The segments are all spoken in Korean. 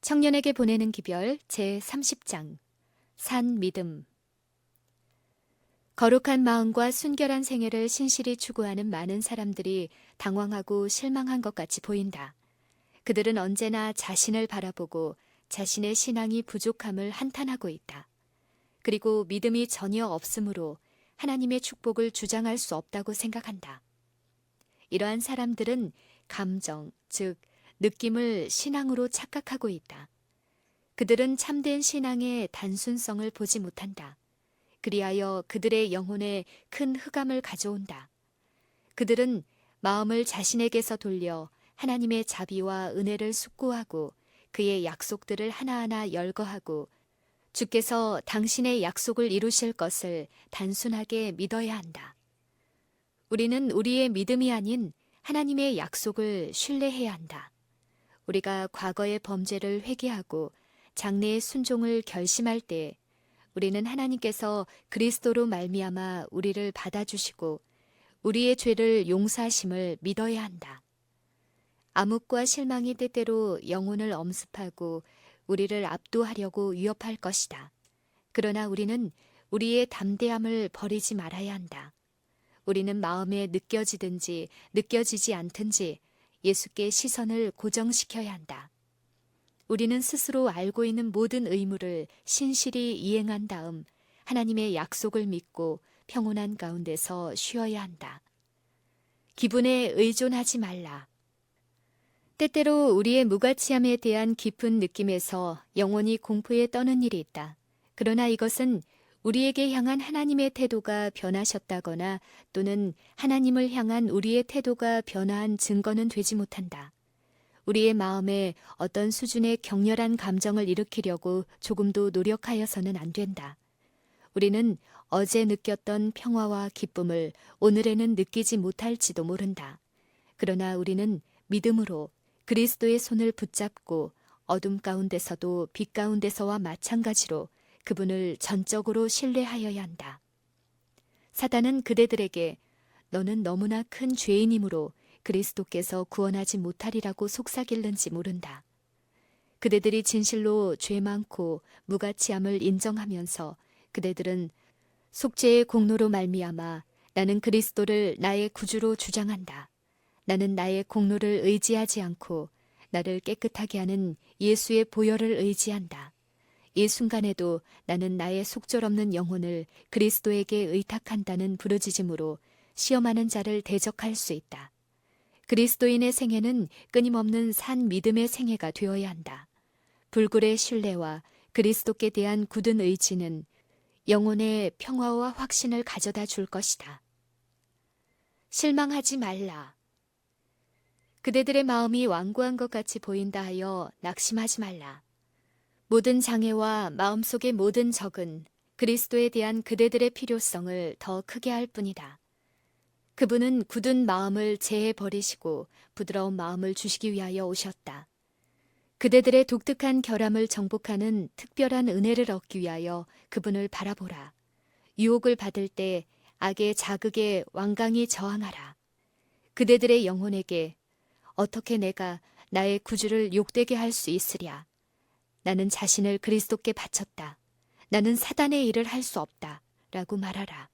청년에게 보내는 기별 제30장 산 믿음. 거룩한 마음과 순결한 생애를 신실히 추구하는 많은 사람들이 당황하고 실망한 것 같이 보인다. 그들은 언제나 자신을 바라보고 자신의 신앙이 부족함을 한탄하고 있다. 그리고 믿음이 전혀 없으므로 하나님의 축복을 주장할 수 없다고 생각한다. 이러한 사람들은 감정, 즉 느낌을 신앙으로 착각하고 있다. 그들은 참된 신앙의 단순성을 보지 못한다. 그리하여 그들의 영혼에 큰 흑암을 가져온다. 그들은 마음을 자신에게서 돌려 하나님의 자비와 은혜를 숙고하고 그의 약속들을 하나하나 열거하고 주께서 당신의 약속을 이루실 것을 단순하게 믿어야 한다. 우리는 우리의 믿음이 아닌 하나님의 약속을 신뢰해야 한다. 우리가 과거의 범죄를 회개하고 장래의 순종을 결심할 때 우리는 하나님께서 그리스도로 말미암아 우리를 받아주시고 우리의 죄를 용서하심을 믿어야 한다. 암흑과 실망이 때때로 영혼을 엄습하고 우리를 압도하려고 위협할 것이다. 그러나 우리는 우리의 담대함을 버리지 말아야 한다. 우리는 마음에 느껴지든지 느껴지지 않든지 예수께 시선을 고정시켜야 한다. 우리는 스스로 알고 있는 모든 의무를 신실히 이행한 다음 하나님의 약속을 믿고 평온한 가운데서 쉬어야 한다. 기분에 의존하지 말라. 때때로 우리의 무가치함에 대한 깊은 느낌에서 영혼이 공포에 떠는 일이 있다. 그러나 이것은 우리에게 향한 하나님의 태도가 변하셨다거나 또는 하나님을 향한 우리의 태도가 변화한 증거는 되지 못한다. 우리의 마음에 어떤 수준의 격렬한 감정을 일으키려고 조금도 노력하여서는 안 된다. 우리는 어제 느꼈던 평화와 기쁨을 오늘에는 느끼지 못할지도 모른다. 그러나 우리는 믿음으로 그리스도의 손을 붙잡고 어둠 가운데서도 빛 가운데서와 마찬가지로 그분을 전적으로 신뢰하여야 한다. 사단은 그대들에게 너는 너무나 큰 죄인이므로 그리스도께서 구원하지 못하리라고 속삭일는지 모른다. 그대들이 진실로 죄 많고 무가치함을 인정하면서 그대들은 속죄의 공로로 말미암아 나는 그리스도를 나의 구주로 주장한다. 나는 나의 공로를 의지하지 않고 나를 깨끗하게 하는 예수의 보혈을 의지한다. 이 순간에도 나는 나의 속절없는 영혼을 그리스도에게 의탁한다는 부르짖음으로 시험하는 자를 대적할 수 있다. 그리스도인의 생애는 끊임없는 산 믿음의 생애가 되어야 한다. 불굴의 신뢰와 그리스도께 대한 굳은 의지는 영혼의 평화와 확신을 가져다 줄 것이다. 실망하지 말라. 그대들의 마음이 완고한 것 같이 보인다 하여 낙심하지 말라. 모든 장애와 마음속의 모든 적은 그리스도에 대한 그대들의 필요성을 더 크게 할 뿐이다. 그분은 굳은 마음을 제해 버리시고 부드러운 마음을 주시기 위하여 오셨다. 그대들의 독특한 결함을 정복하는 특별한 은혜를 얻기 위하여 그분을 바라보라. 유혹을 받을 때 악의 자극에 완강히 저항하라. 그대들의 영혼에게 어떻게 내가 나의 구주를 욕되게 할 수 있으랴. 나는 자신을 그리스도께 바쳤다. 나는 사단의 일을 할 수 없다. 라고 말하라.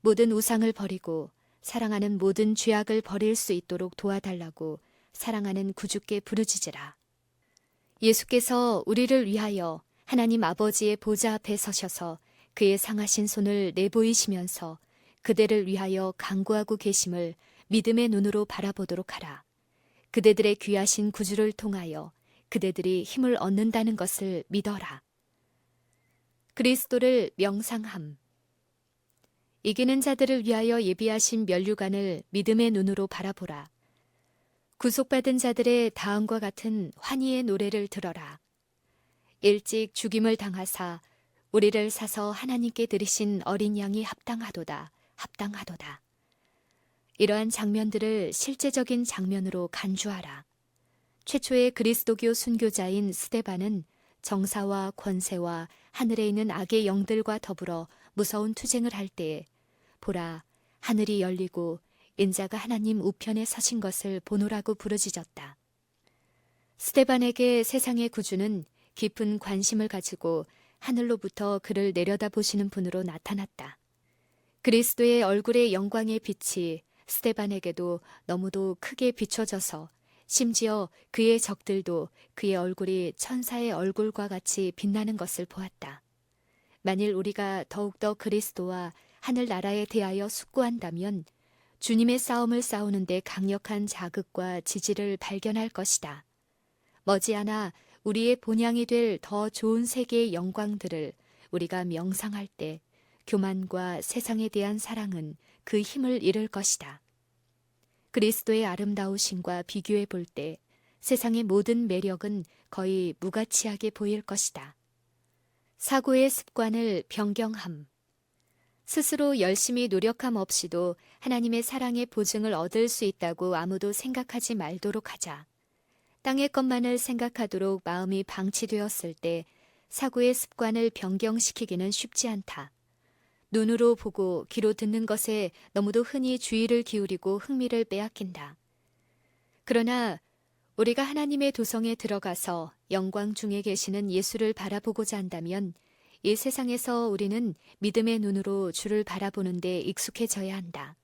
모든 우상을 버리고 사랑하는 모든 죄악을 버릴 수 있도록 도와달라고 사랑하는 구주께 부르짖으라. 예수께서 우리를 위하여 하나님 아버지의 보좌 앞에 서셔서 그의 상하신 손을 내보이시면서 그대를 위하여 간구하고 계심을 믿음의 눈으로 바라보도록 하라. 그대들의 귀하신 구주를 통하여 그대들이 힘을 얻는다는 것을 믿어라. 그리스도를 명상함. 이기는 자들을 위하여 예비하신 면류관을 믿음의 눈으로 바라보라. 구속받은 자들의 다음과 같은 환희의 노래를 들어라. 일찍 죽임을 당하사 우리를 사서 하나님께 드리신 어린 양이 합당하도다. 합당하도다. 이러한 장면들을 실제적인 장면으로 간주하라. 최초의 그리스도교 순교자인 스데반은 정사와 권세와 하늘에 있는 악의 영들과 더불어 무서운 투쟁을 할 때에 보라, 하늘이 열리고 인자가 하나님 우편에 서신 것을 보노라고 부르짖었다. 스데반에게 세상의 구주는 깊은 관심을 가지고 하늘로부터 그를 내려다보시는 분으로 나타났다. 그리스도의 얼굴의 영광의 빛이 스데반에게도 너무도 크게 비춰져서 심지어 그의 적들도 그의 얼굴이 천사의 얼굴과 같이 빛나는 것을 보았다. 만일 우리가 더욱더 그리스도와 하늘나라에 대하여 숙고한다면 주님의 싸움을 싸우는데 강력한 자극과 지지를 발견할 것이다. 머지않아 우리의 본향이 될 더 좋은 세계의 영광들을 우리가 명상할 때 교만과 세상에 대한 사랑은 그 힘을 잃을 것이다. 그리스도의 아름다우심과 비교해 볼 때 세상의 모든 매력은 거의 무가치하게 보일 것이다. 사고의 습관을 변경함. 스스로 열심히 노력함 없이도 하나님의 사랑의 보증을 얻을 수 있다고 아무도 생각하지 말도록 하자. 땅의 것만을 생각하도록 마음이 방치되었을 때 사고의 습관을 변경시키기는 쉽지 않다. 눈으로 보고 귀로 듣는 것에 너무도 흔히 주의를 기울이고 흥미를 빼앗긴다. 그러나 우리가 하나님의 도성에 들어가서 영광 중에 계시는 예수를 바라보고자 한다면 이 세상에서 우리는 믿음의 눈으로 주를 바라보는 데 익숙해져야 한다.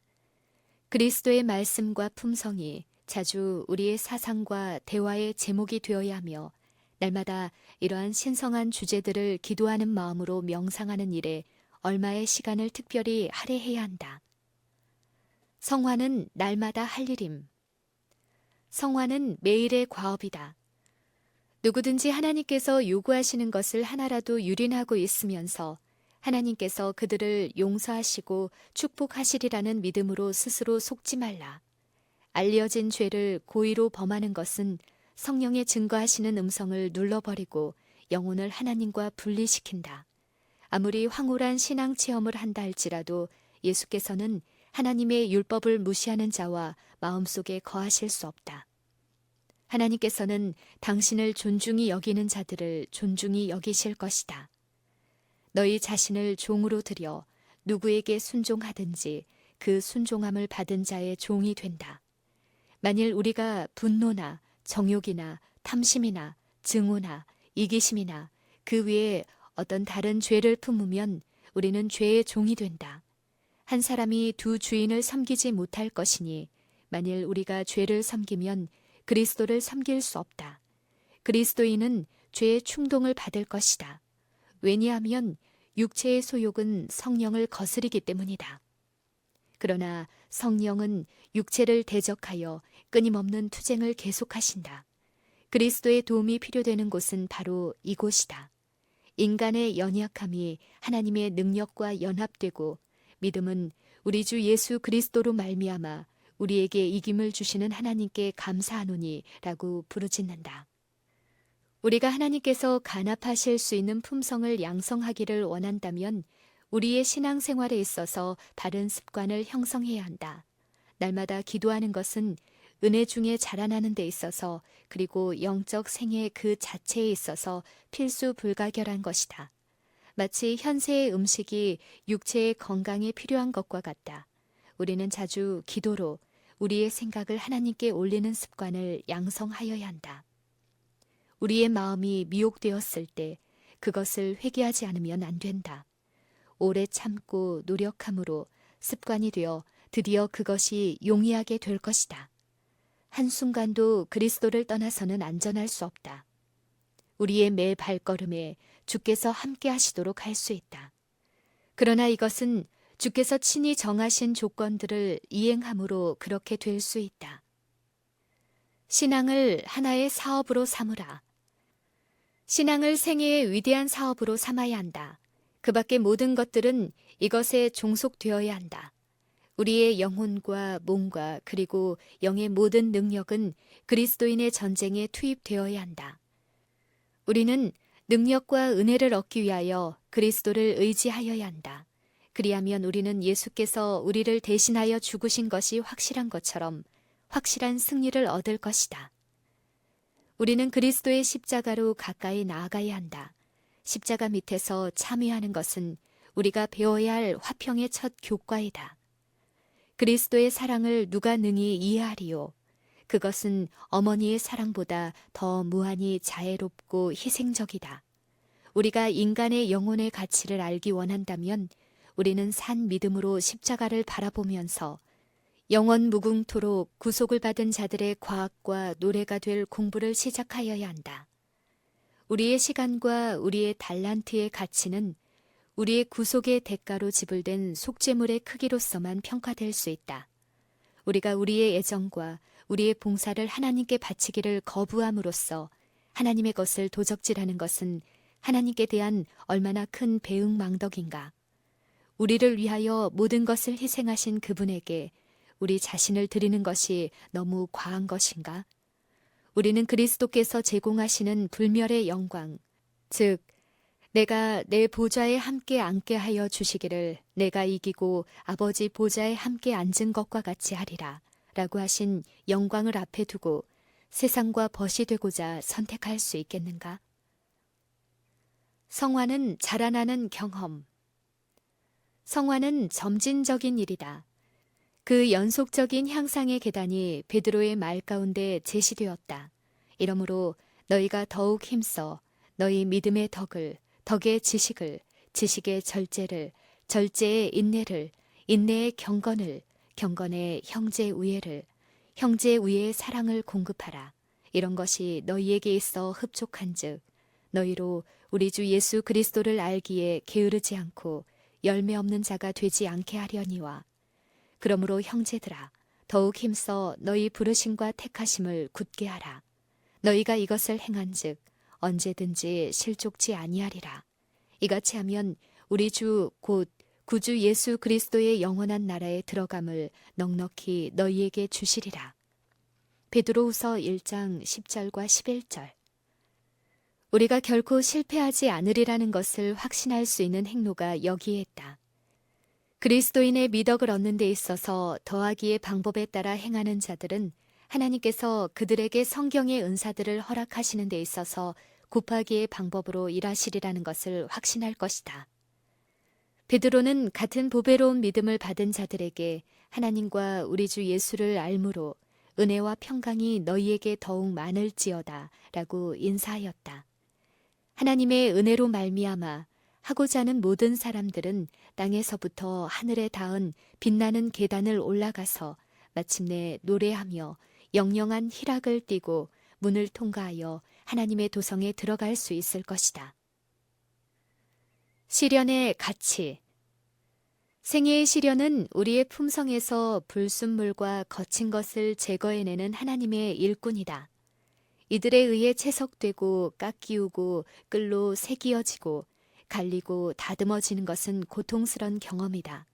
그리스도의 말씀과 품성이 자주 우리의 사상과 대화의 제목이 되어야 하며 날마다 이러한 신성한 주제들을 기도하는 마음으로 명상하는 일에 얼마의 시간을 특별히 할애해야 한다. 성화는 날마다 할 일임. 성화는 매일의 과업이다. 누구든지 하나님께서 요구하시는 것을 하나라도 유린하고 있으면서 하나님께서 그들을 용서하시고 축복하시리라는 믿음으로 스스로 속지 말라. 알려진 죄를 고의로 범하는 것은 성령의 증거하시는 음성을 눌러버리고 영혼을 하나님과 분리시킨다. 아무리 황홀한 신앙 체험을 한다 할지라도 예수께서는 하나님의 율법을 무시하는 자와 마음속에 거하실 수 없다. 하나님께서는 당신을 존중히 여기는 자들을 존중히 여기실 것이다. 너희 자신을 종으로 들여 누구에게 순종하든지 그 순종함을 받은 자의 종이 된다. 만일 우리가 분노나 정욕이나 탐심이나 증오나 이기심이나 그 외에 어떤 다른 죄를 품으면 우리는 죄의 종이 된다. 한 사람이 두 주인을 섬기지 못할 것이니 만일 우리가 죄를 섬기면 그리스도를 섬길 수 없다. 그리스도인은 죄의 충동을 받을 것이다. 왜냐하면 육체의 소욕은 성령을 거스리기 때문이다. 그러나 성령은 육체를 대적하여 끊임없는 투쟁을 계속하신다. 그리스도의 도움이 필요되는 곳은 바로 이곳이다. 인간의 연약함이 하나님의 능력과 연합되고 믿음은 우리 주 예수 그리스도로 말미암아 우리에게 이김을 주시는 하나님께 감사하노니 라고 부르짖는다. 우리가 하나님께서 간합하실 수 있는 품성을 양성하기를 원한다면 우리의 신앙생활에 있어서 바른 습관을 형성해야 한다. 날마다 기도하는 것은 은혜 중에 자라나는 데 있어서 그리고 영적 생애 그 자체에 있어서 필수 불가결한 것이다. 마치 현세의 음식이 육체의 건강에 필요한 것과 같다. 우리는 자주 기도로 우리의 생각을 하나님께 올리는 습관을 양성하여야 한다. 우리의 마음이 미혹되었을 때 그것을 회개하지 않으면 안 된다. 오래 참고 노력함으로 습관이 되어 드디어 그것이 용이하게 될 것이다. 한순간도 그리스도를 떠나서는 안전할 수 없다. 우리의 매 발걸음에 주께서 함께 하시도록 할 수 있다. 그러나 이것은 주께서 친히 정하신 조건들을 이행함으로 그렇게 될 수 있다. 신앙을 하나의 사업으로 삼으라. 신앙을 생애의 위대한 사업으로 삼아야 한다. 그 밖의 모든 것들은 이것에 종속되어야 한다. 우리의 영혼과 몸과 그리고 영의 모든 능력은 그리스도인의 전쟁에 투입되어야 한다. 우리는 능력과 은혜를 얻기 위하여 그리스도를 의지하여야 한다. 그리하면 우리는 예수께서 우리를 대신하여 죽으신 것이 확실한 것처럼 확실한 승리를 얻을 것이다. 우리는 그리스도의 십자가로 가까이 나아가야 한다. 십자가 밑에서 참여하는 것은 우리가 배워야 할 화평의 첫 교과이다. 그리스도의 사랑을 누가 능히 이해하리요? 그것은 어머니의 사랑보다 더 무한히 자애롭고 희생적이다. 우리가 인간의 영혼의 가치를 알기 원한다면 우리는 산 믿음으로 십자가를 바라보면서 영원 무궁토록 구속을 받은 자들의 과학과 노래가 될 공부를 시작하여야 한다. 우리의 시간과 우리의 달란트의 가치는 우리의 구속의 대가로 지불된 속죄물의 크기로서만 평가될 수 있다. 우리가 우리의 애정과 우리의 봉사를 하나님께 바치기를 거부함으로써 하나님의 것을 도적질하는 것은 하나님께 대한 얼마나 큰 배은망덕인가. 우리를 위하여 모든 것을 희생하신 그분에게 우리 자신을 드리는 것이 너무 과한 것인가? 우리는 그리스도께서 제공하시는 불멸의 영광, 즉 내가 내 보좌에 함께 앉게 하여 주시기를 내가 이기고 아버지 보좌에 함께 앉은 것과 같이 하리라 라고 하신 영광을 앞에 두고 세상과 벗이 되고자 선택할 수 있겠는가? 성화는 자라나는 경험. 성화는 점진적인 일이다. 그 연속적인 향상의 계단이 베드로의 말 가운데 제시되었다. 이러므로 너희가 더욱 힘써 너희 믿음의 덕을, 덕의 지식을, 지식의 절제를, 절제의 인내를, 인내의 경건을, 경건의 형제 우애를, 형제 우애의 사랑을 공급하라. 이런 것이 너희에게 있어 흡족한즉 너희로 우리 주 예수 그리스도를 알기에 게으르지 않고 열매 없는 자가 되지 않게 하려니와. 그러므로 형제들아 더욱 힘써 너희 부르심과 택하심을 굳게 하라. 너희가 이것을 행한즉 언제든지 실족지 아니하리라. 이같이 하면 우리 주 곧 구주 예수 그리스도의 영원한 나라에 들어감을 넉넉히 너희에게 주시리라. 베드로후서 1장 10절과 11절. 우리가 결코 실패하지 않으리라는 것을 확신할 수 있는 행로가 여기에 있다. 그리스도인의 미덕을 얻는 데 있어서 더하기의 방법에 따라 행하는 자들은 하나님께서 그들에게 성경의 은사들을 허락하시는 데 있어서 곱하기의 방법으로 일하시리라는 것을 확신할 것이다. 베드로는 같은 보배로운 믿음을 받은 자들에게 하나님과 우리 주 예수를 알므로 은혜와 평강이 너희에게 더욱 많을지어다 라고 인사하였다. 하나님의 은혜로 말미암아 하고자 하는 모든 사람들은 땅에서부터 하늘에 닿은 빛나는 계단을 올라가서 마침내 노래하며 영영한 희락을 띠고 문을 통과하여 하나님의 도성에 들어갈 수 있을 것이다. 시련의 가치. 생애의 시련은 우리의 품성에서 불순물과 거친 것을 제거해내는 하나님의 일꾼이다. 이들에 의해 채석되고 깎이우고 끌로 새기어지고 갈리고 다듬어지는 것은 고통스런 경험이다.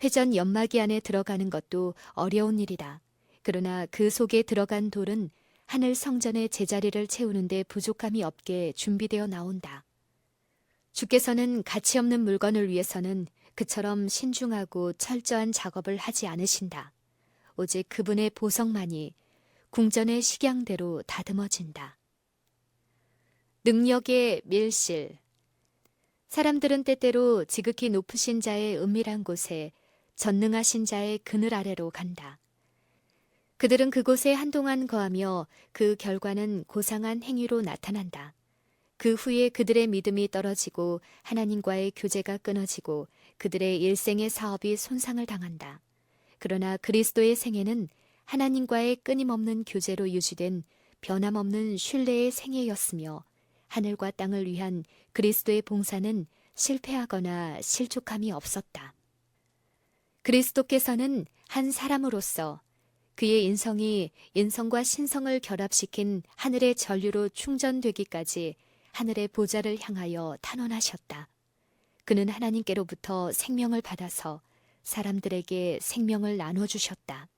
회전 연마기 안에 들어가는 것도 어려운 일이다. 그러나 그 속에 들어간 돌은 하늘 성전의 제자리를 채우는데 부족함이 없게 준비되어 나온다. 주께서는 가치 없는 물건을 위해서는 그처럼 신중하고 철저한 작업을 하지 않으신다. 오직 그분의 보석만이 궁전의 식양대로 다듬어진다. 능력의 밀실. 사람들은 때때로 지극히 높으신 자의 은밀한 곳에 전능하신 자의 그늘 아래로 간다. 그들은 그곳에 한동안 거하며 그 결과는 고상한 행위로 나타난다. 그 후에 그들의 믿음이 떨어지고 하나님과의 교제가 끊어지고 그들의 일생의 사업이 손상을 당한다. 그러나 그리스도의 생애는 하나님과의 끊임없는 교제로 유지된 변함없는 신뢰의 생애였으며 하늘과 땅을 위한 그리스도의 봉사는 실패하거나 실족함이 없었다. 그리스도께서는 한 사람으로서 그의 인성이 인성과 신성을 결합시킨 하늘의 전류로 충전되기까지 하늘의 보좌를 향하여 탄원하셨다. 그는 하나님께로부터 생명을 받아서 사람들에게 생명을 나눠주셨다.